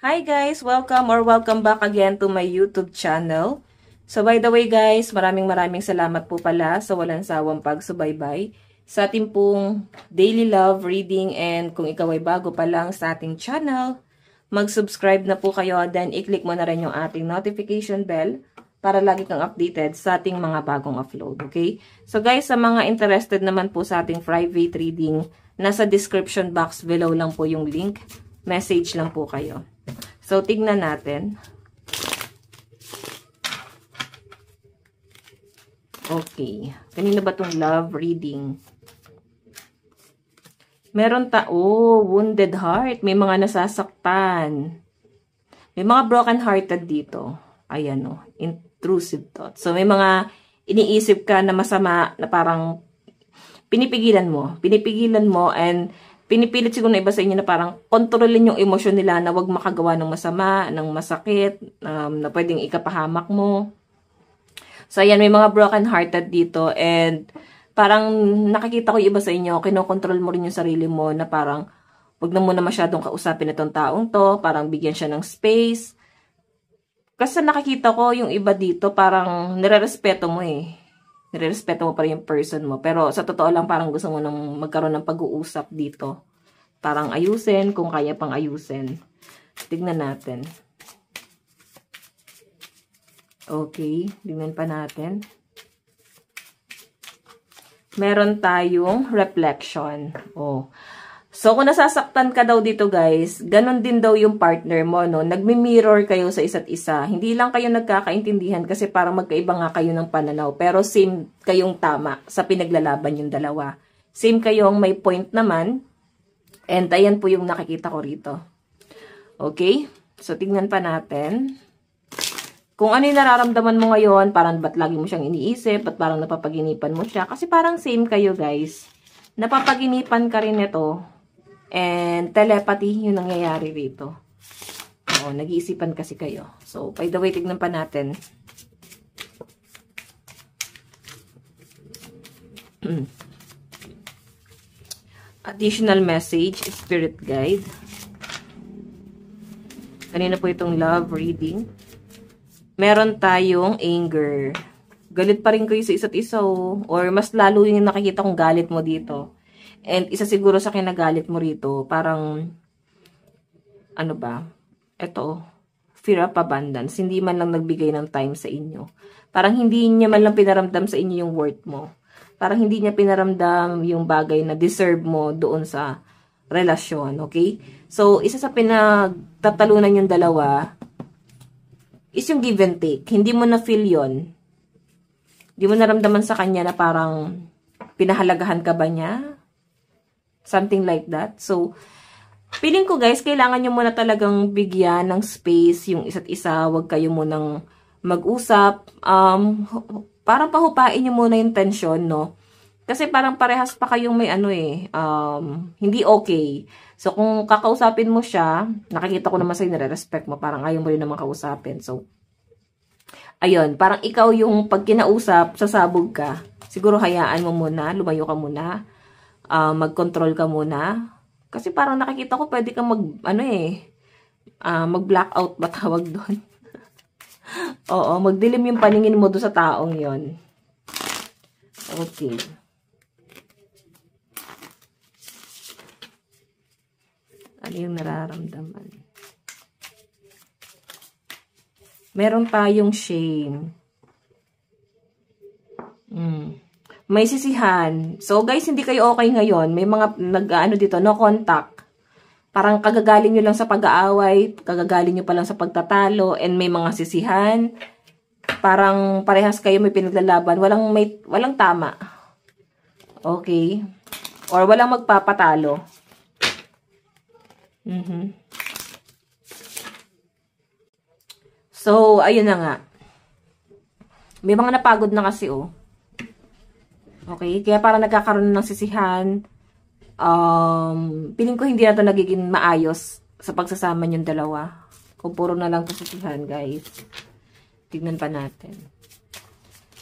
Hi guys! Welcome back again to my YouTube channel. So by the way guys, maraming salamat po pala sa walang sawang pagsubaybay sa ating pong daily love reading, and kung ikaw ay bago pa lang sa ating channel, mag-subscribe na po kayo, then i-click mo na rin yung ating notification bell para lagi kang updated sa ating mga bagong upload, okay? So guys, sa mga interested naman po sa ating private reading, nasa description box below lang po yung link. Message lang po kayo. So, tignan natin. Okay. Kanina ba itong love reading? Meron wounded heart. May mga nasasaktan. May mga broken-hearted dito. Ayan o. Intrusive thoughts. So, may mga iniisip ka na masama na parang pinipigilan mo and pinipilit siguro na iba sa inyo na parang kontrolin yung emosyon nila na wag makagawa ng masama, ng masakit, na pwedeng ikapahamak mo. So, ayan, may mga broken-hearted dito, and parang nakikita ko yung iba sa inyo, kinokontrol mo rin yung sarili mo na parang wag na muna masyadong kausapin itong taong to, parang bigyan siya ng space. Kasi nakikita ko yung iba dito, parang nirerespeto mo Nirerespeto mo pa rin yung person mo. Pero sa totoo lang, parang gusto mo nang magkaroon ng pag-uusap dito. Parang ayusin, kung kaya pang ayusin. Tignan natin. Okay, tignan pa natin. Meron tayong reflection. So, kung nasasaktan ka daw dito guys, ganun din daw yung partner mo, no? Nagmi-mirror kayo sa isa't isa. Hindi lang kayo nagkakaintindihan kasi parang magkaiba nga kayo ng pananaw. Pero same kayong tama sa pinaglalaban yung dalawa. Same kayong may point naman. And ayan po yung nakikita ko rito. Okay? So, tignan pa natin. Kung ano yung nararamdaman mo ngayon, parang ba't lagi mo siyang iniisip, ba't parang napapaginipan mo siya. Kasi parang same kayo guys. Napapaginipan ka rin ito. And telepathy yung nangyayari rito. Nag-iisipan kasi kayo. So, by the way, tignan pa natin. Additional message, spirit guide. Kanina po itong love reading. Meron tayong anger. Galit pa rin kayo sa isa't isa, or mas lalo yung nakikita kong galit mo dito. And isa siguro sa kinagalit mo rito, parang, ano ba? Ito, fear of abundance. Hindi man lang nagbigay ng time sa inyo. Parang hindi niya man lang pinaramdam sa inyo yung worth mo. Parang hindi niya pinaramdam yung bagay na deserve mo doon sa relasyon, okay? So, isa sa pinagtatalunan yung dalawa is yung give and take. Hindi mo na feel yon. Hindi mo naramdaman sa kanya na parang pinahalagahan ka ba niya? Something like that. So, feeling ko guys, kailangan nyo muna talagang bigyan ng space yung isa't isa. Huwag kayo munang mag-usap. Parang pahupain nyo muna yung tension, no? Kasi parang parehas pa kayong may hindi okay. So, kung kakausapin mo siya, nakikita ko naman sa'yo, nire-respect mo. Parang ayaw mo rin naman kausapin. So, ayun, parang ikaw yung pag kinausap, sasabog ka. Siguro hayaan mo muna, lumayo ka muna. Mag-control ka muna. Kasi parang nakikita ko pwede kang mag-blackout ba tawag doon? Oo, magdilim yung paningin mo doon sa taong yon. Okay. Ano yung nararamdaman? Meron tayong shame. May sisihan. So, guys, hindi kayo okay ngayon. May mga dito, no contact. Parang kagagaling nyo lang sa pag-aaway, kagagaling nyo pa lang sa pagtatalo, and may mga sisihan. Parang parehas kayo may pinaglalaban. Walang tama. Okay? Or walang magpapatalo. So, ayun na nga. May mga napagod na kasi, Okay? Kaya parang nagkakaroon ng sisihan. Piling ko hindi na ito nagiging maayos sa pagsasama yung dalawa. Kung puro na lang ito sisihan, guys. Tignan pa natin.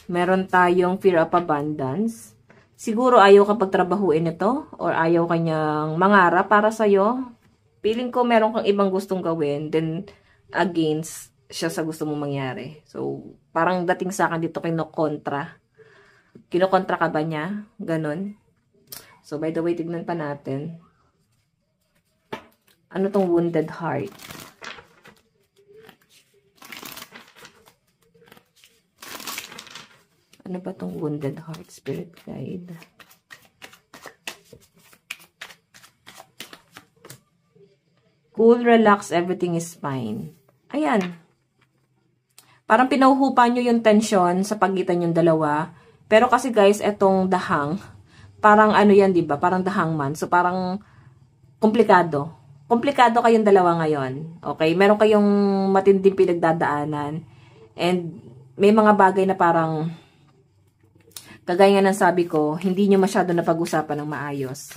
Meron tayong fear of abundance. Siguro ayaw ka pagtrabahuin ito or ayaw kanyang mangarap para sa'yo. Feeling ko meron kang ibang gustong gawin, then against siya sa gusto mong mangyari. So, parang dating sa akin dito kinokontra. Kinokontra ka ba niya? Ganon. So, by the way, tignan pa natin. Ano tong wounded heart? Ano ba tong wounded heart, spirit guide? Cool, relax, everything is fine. Ayan. Parang pinuhupa nyo yung tension sa pagitan yung dalawa. Pero kasi guys, etong dahang, parang ano yan, diba? Parang dahang man. So, parang komplikado. Komplikado kayong dalawa ngayon. Okay? Meron kayong matinding pinagdadaanan. And may mga bagay na parang, kagaya nga ng sabi ko, hindi nyo masyado na pag-usapan ng maayos.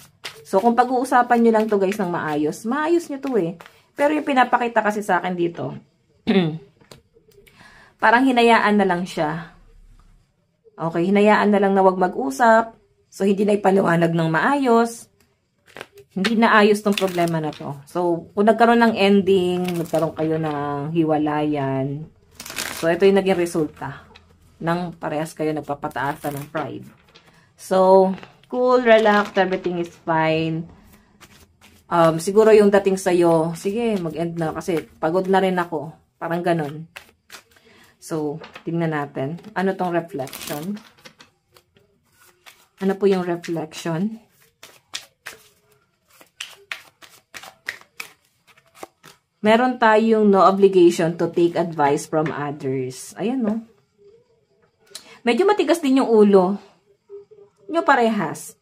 So, kung pag-uusapan nyo lang to guys ng maayos, maayos nyo to eh. Pero yung pinapakita kasi sa akin dito, parang hinayaan na lang siya. Okay, hinayaan na lang na wag mag-usap. So, hindi na ipaliwanag ng maayos. Hindi na ayos tong problema na to. So, kung nagkaroon ng ending, nagkaroon kayo ng hiwalayan. So, ito yung naging resulta ng parehas kayo nagpapataasan ng pride. So, cool, relax, everything is fine. Siguro yung dating sa'yo, sige, mag-end na kasi pagod na rin ako. Parang ganon. So, tingnan natin. Ano tong reflection? Ano po yung reflection? Meron tayong no obligation to take advice from others. Ayan, no? Medyo matigas din yung ulo. Nyo parehas.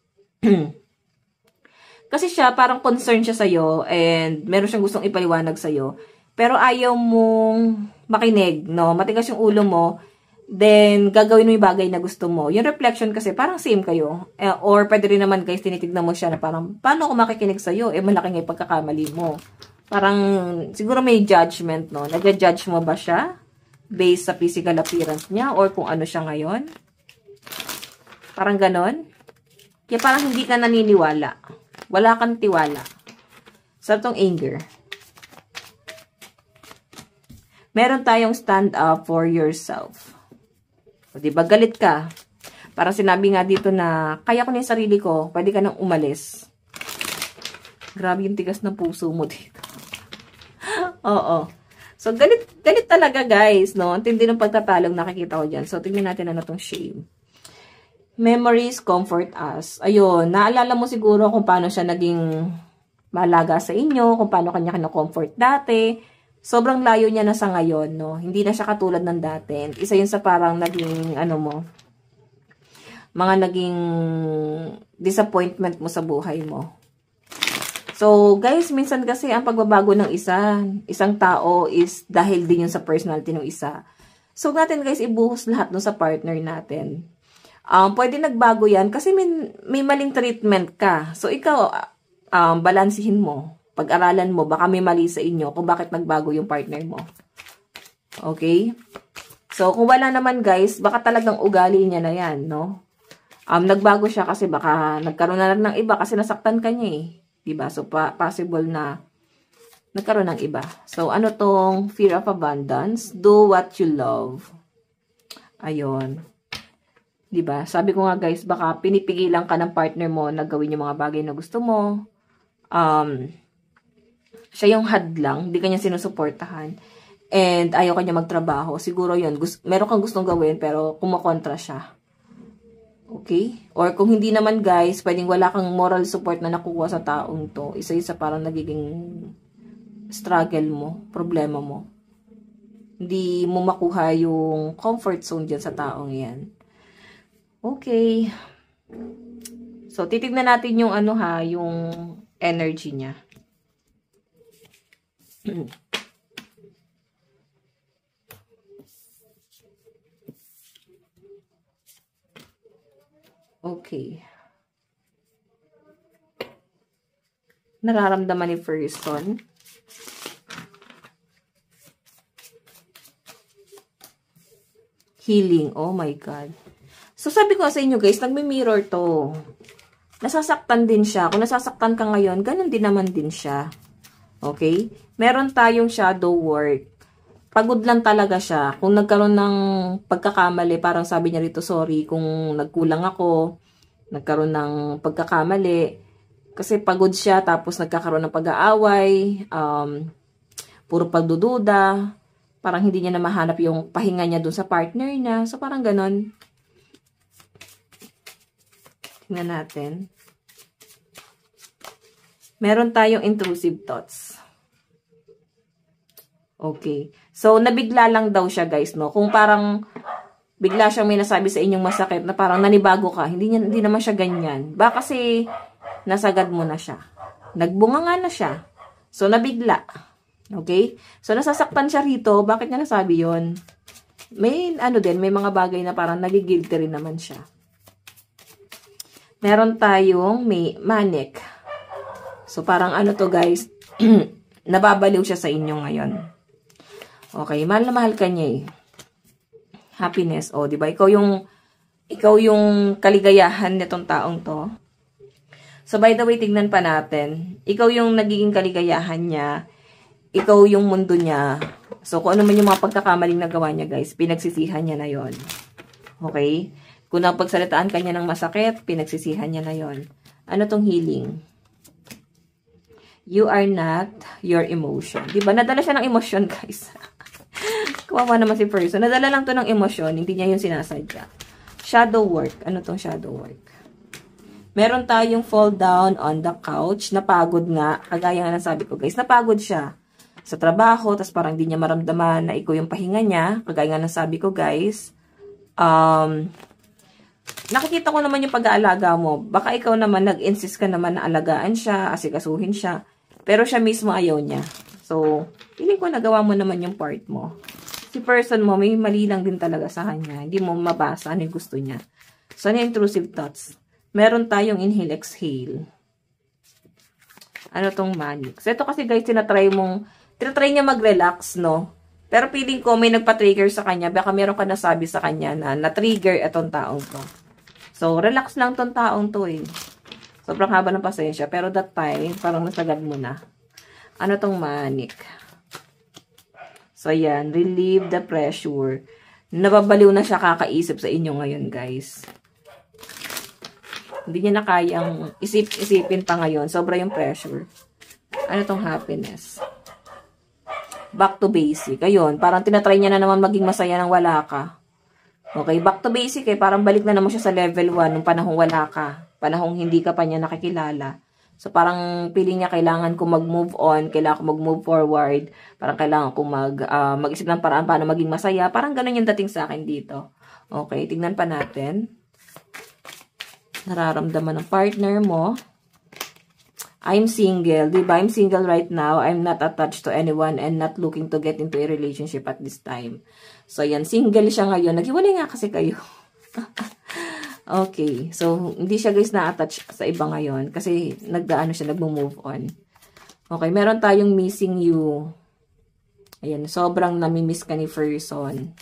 Kasi siya, parang concerned siya sa'yo and meron siyang gustong ipaliwanag sa'yo. Pero ayaw mong makinig, no? Matigas yung ulo mo, then gagawin mo yung bagay na gusto mo. Yung reflection kasi, parang same kayo. Or pwede rin naman guys, tinitignan mo siya na parang, paano ako makikinig sa'yo? Malaki nga yung pagkakamali mo. Parang, siguro may judgment, no? Nag-judge mo ba siya? Based sa physical appearance niya? Or kung ano siya ngayon? Parang ganon. Kaya parang hindi ka naniniwala. Wala kang tiwala. Sa itong anger. Meron tayong stand up for yourself. O diba, galit ka. Parang sinabi nga dito na, kaya ko na yung sarili ko, pwede ka nang umalis. Grabe yung tigas ng puso mo dito. Oo. So, galit talaga guys, no? Ang tindi ng pagtatalong nakikita ko dyan. So, tingnan natin ano tong shame. Memories comfort us. Ayun, naalala mo siguro kung paano siya naging malaga sa inyo, kung paano kanya kina-comfort dati. Sobrang layo niya na sa ngayon, no? Hindi na siya katulad ng dati. Isa yun sa parang naging, ano mo, mga naging disappointment mo sa buhay mo. So, guys, minsan kasi ang pagbabago ng isang tao is dahil din yun sa personality ng isa. So, natin guys, ibuhos lahat dun sa partner natin. Pwede nagbago yan kasi may maling treatment ka. So, ikaw, balansihin mo. Pag-aralan mo, baka may mali sa inyo kung bakit nagbago yung partner mo. Okay? So, kung wala naman guys, baka talagang ugali niya na yan, no? Nagbago siya kasi baka nagkaroon na ng iba kasi nasaktan ka niya eh. Diba? So, possible na nagkaroon ng iba. So, ano tong fear of abundance? Do what you love. Ayun. Diba? Sabi ko nga guys, baka pinipigilan ka ng partner mo na gawin yung mga bagay na gusto mo. Siya yung hadlang, di kanya sinusuportahan. And ayaw kanya magtrabaho. Siguro yun, meron kang gustong gawin pero kumakontra siya. Okay? Or kung hindi naman guys, pwedeng wala kang moral support na nakukuha sa taong to. Isa-isa parang nagiging struggle mo, problema mo. Hindi mo makuha yung comfort zone dyan sa taong yan. Okay. So, titignan natin yung ano ha, yung energy niya. Okay. Nararamdaman ni person. Healing. Oh my God. So, sabi ko sa inyo guys, nagmi-mirror to. Nasasaktan din siya. Kung nasasaktan ka ngayon, ganun din naman din siya. Okay? Meron tayong shadow work. Pagod lang talaga siya. Kung nagkaroon ng pagkakamali, parang sabi niya rito, sorry, kung nagkulang ako, nagkaroon ng pagkakamali, kasi pagod siya, tapos nagkakaroon ng pag-aaway, puro pagdududa, parang hindi niya na mahanap yung pahinga niya dun sa partner niya. So, parang ganon. Tingnan natin. Meron tayong intrusive thoughts. Okay. So, nabigla lang daw siya, guys, no? Kung parang bigla siyang may nasabi sa inyong masakit na parang nanibago ka, hindi naman siya ganyan. Baka kasi nasagad mo na siya. Nagbunga nga na siya. So, nabigla. Okay? So, nasasaktan siya rito. Bakit niya nasabi yon? May, may mga bagay na parang nagigilty rin naman siya. Meron tayong may manic. So, parang to, guys, nababaliw siya sa inyo ngayon. Okay, mahal na mahal ka niya eh. Happiness, di ba? Ikaw yung kaligayahan nitong taong to. So, by the way, tignan pa natin. Ikaw yung nagiging kaligayahan niya. Ikaw yung mundo niya. So, kung ano man yung mga pagkakamaling nagawa niya, guys, pinagsisihan niya na yon. Okay? Kung napagsalitaan ka niya ng masakit, pinagsisihan niya na yon. Ano tong healing? You are not your emotion. Diba? Nadala siya ng emosyon, guys. Kawawa naman si person. Nadala lang to ng emosyon. Hindi niya yung sinasadya. Shadow work. Ano tong shadow work? Meron tayong fall down on the couch. Napagod nga. Kagaya nga ng sabi ko, guys. Napagod siya sa trabaho. Tapos parang hindi niya maramdaman na ikaw yung pahinga niya. Kagaya nga ng sabi ko, guys. Nakikita ko naman yung pag-aalaga mo. Baka ikaw naman, nag-insist ka naman na alagaan siya, asikasuhin siya. Pero siya mismo ayaw niya. So, feeling ko nagawa mo naman yung part mo. Si person mo, may mali lang din talaga sa kanya. Hindi mo mabasa ano yung gusto niya. So, ano yung intrusive thoughts? Meron tayong inhale, exhale. Ano tong manic? So, ito kasi guys, tinatry niya mag-relax, no? Pero feeling ko, may nagpa-trigger sa kanya. Baka meron ka nasabi sa kanya na na-trigger itong taong to. So, relax lang tong taong to eh. Sobrang haba ng pasensya. Pero that time, parang nasagad mo na. Ano tong manic? So, yan. Relieve the pressure. Nababaliw na siya kakaisip sa inyo ngayon, guys. Hindi niya na kayang isipin pa ngayon. Sobra yung pressure. Ano tong happiness? Back to basic. Ayun, parang tinatry niya na naman maging masaya nang wala ka. Okay, back to basic eh. Parang balik na naman siya sa level 1 nung panahong wala ka. Panahong hindi ka pa niya nakikilala. So, parang feeling niya kailangan ko mag-move on, kailangan ko mag-move forward, parang kailangan ko mag-isip ng paraan paano maging masaya. Parang ganun yung dating sa akin dito. Okay, tignan pa natin. Nararamdaman ng partner mo. I'm single. Diba? I'm single right now. I'm not attached to anyone and not looking to get into a relationship at this time. So, yan. Single siya ngayon. Naghiwalay nga kasi kayo. Okay. So, hindi siya guys na-attach sa iba ngayon. Kasi nag-move on. Okay. Meron tayong missing you. Ayan. Sobrang namimiss ka ni person.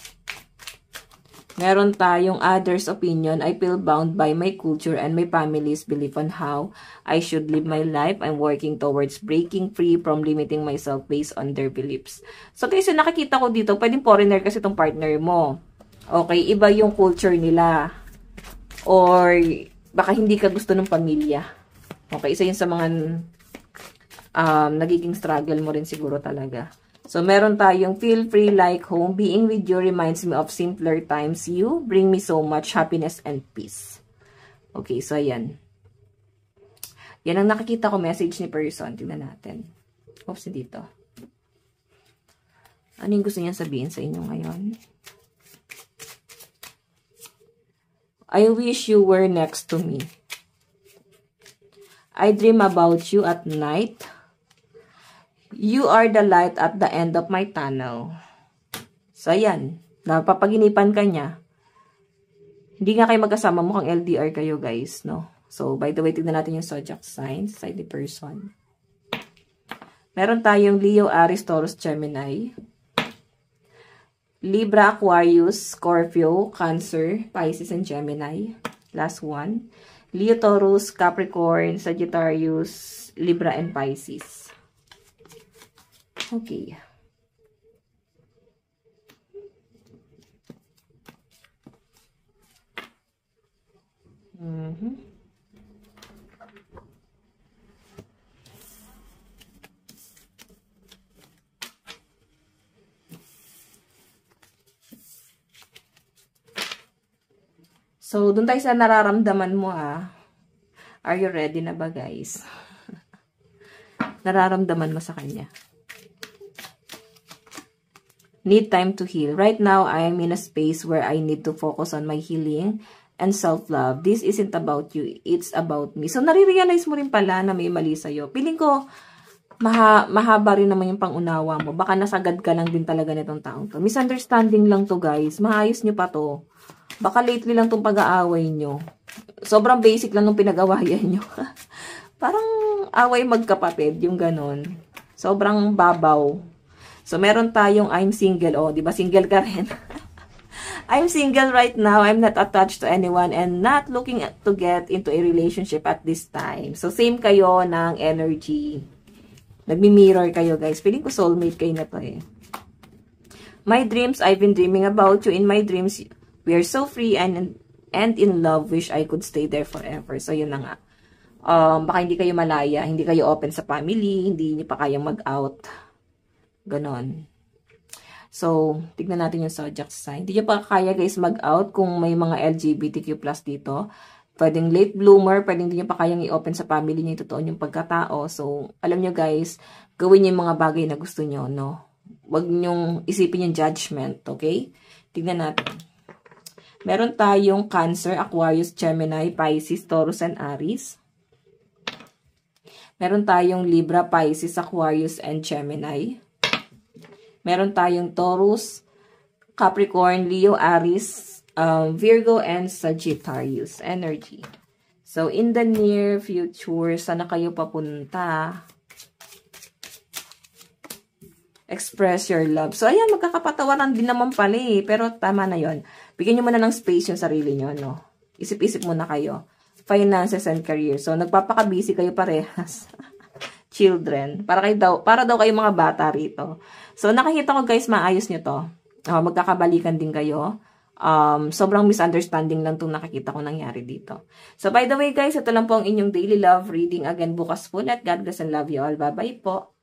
Meron tayong others' opinion. I feel bound by my culture and my family's belief on how I should live my life. I'm working towards breaking free from limiting myself based on their beliefs. So, guys, yung nakikita ko dito, pwedeng foreigner kasi itong partner mo. Okay, iba yung culture nila. Or, baka hindi ka gusto ng pamilya. Okay, isa yun sa mga nagiging struggle mo rin siguro talaga. So, meron tayong feel free like home. Being with you reminds me of simpler times. You bring me so much happiness and peace. Okay, so ayan. Yan ang nakikita ko message ni person. Tingnan natin. Oops, dito. Ano yung gusto niya sabihin sa inyo ngayon? I wish you were next to me. I dream about you at night. You are the light at the end of my tunnel. So, ayan. Napapaginipan ka niya. Hindi nga kayo magkasama. Mukhang LDR kayo, guys, no? So, by the way, tignan natin yung zodiac signs side the person. Meron tayong Leo, Aries, Taurus, Gemini. Libra, Aquarius, Scorpio, Cancer, Pisces, and Gemini. Last one. Leo, Taurus, Capricorn, Sagittarius, Libra, and Pisces. Okay. So, dun tayo sa nararamdaman mo Are you ready na ba, guys? Nararamdaman mo sa kanya. Need time to heal. Right now, I am in a space where I need to focus on my healing and self-love. This isn't about you. It's about me. So, nare-realize mo rin pala na may mali sa'yo. Piling ko, mahaba rin naman yung pangunawa mo. Baka nasagad ka lang din talaga nitong taong to. Misunderstanding lang to, guys. Maayos nyo pa to. Baka lately lang tong pag-aaway nyo. Sobrang basic lang nung pinag-awayan nyo. Parang away magkapatid, yung ganon. Sobrang babaw. So, meron tayong I'm single. Oh, di ba single ka rin? I'm single right now. I'm not attached to anyone and not looking to get into a relationship at this time. So, same kayo ng energy. Nagmi-mirror kayo, guys. Feeling ko soulmate kayo na to eh. My dreams, I've been dreaming about you. In my dreams, we are so free and in love. Wish I could stay there forever. So, yun na nga. Baka hindi kayo malaya. Hindi kayo open sa family. Hindi niyo pa kayang mag-out. Ganon. So, tignan natin yung zodiac sign. Hindi niyo pa kaya, guys, mag-out kung may mga LGBTQ+ dito. Pwedeng late bloomer, pwedeng hindi niyo pa kayang i-open sa family niyo yung totoo yung pagkatao. So, alam niyo, guys, gawin niyo yung mga bagay na gusto niyo, no? Huwag niyong isipin yung judgment, okay? Tignan natin. Meron tayong Cancer, Aquarius, Gemini, Pisces, Taurus, and Aries. Meron tayong Libra, Pisces, Aquarius, and Gemini. Meron tayong Taurus, Capricorn, Leo, Aries, Virgo, and Sagittarius energy. So, in the near future, sana kayo papunta? Express your love. So, ayan, magkakapatawaran din naman pala eh. Pero tama na yon. Bigyan nyo muna ng space yung sarili nyo, no? Isip-isip muna kayo. Finances and career. So, nagpapaka-busy kayo parehas. Children. Para daw kayo mga bata rito. So, nakikita ko, guys, maayos nyo to. Magkakabalikan din kayo. Sobrang misunderstanding lang itong nakikita ko nangyari dito. So, by the way, guys, ito lang po ang inyong daily love reading. Again, bukas po. Let God bless and love you all. Bye-bye po.